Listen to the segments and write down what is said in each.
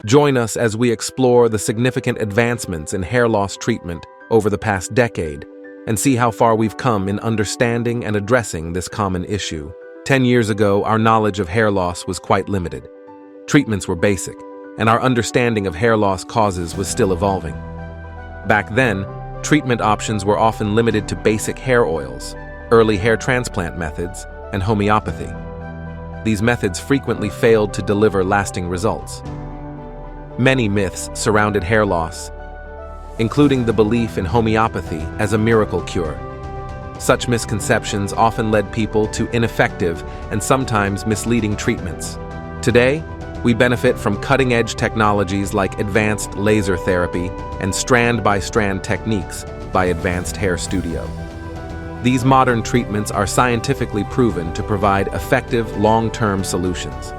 Join us as we explore the significant advancements in hair loss treatment over the past decade and see how far we've come in understanding and addressing this common issue. 10 years ago, our knowledge of hair loss was quite limited. Treatments were basic, and our understanding of hair loss causes was still evolving. Back then, treatment options were often limited to basic hair oils, early hair transplant methods, and homeopathy. These methods frequently failed to deliver lasting results. Many myths surrounded hair loss, including the belief in homeopathy as a miracle cure. Such misconceptions often led people to ineffective and sometimes misleading treatments. Today, we benefit from cutting-edge technologies like advanced laser therapy and strand-by-strand techniques by Advanced Hair Studio. These modern treatments are scientifically proven to provide effective long-term solutions.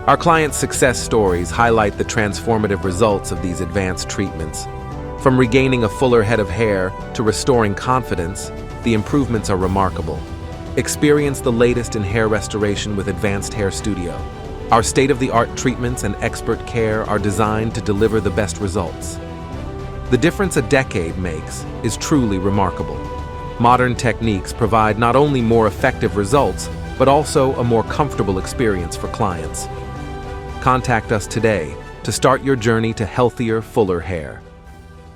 Our clients' success stories highlight the transformative results of these advanced treatments. From regaining a fuller head of hair to restoring confidence, the improvements are remarkable. Experience the latest in hair restoration with Advanced Hair Studio. Our state-of-the-art treatments and expert care are designed to deliver the best results. The difference a decade makes is truly remarkable. Modern techniques provide not only more effective results, but also a more comfortable experience for clients. Contact us today to start your journey to healthier, fuller hair.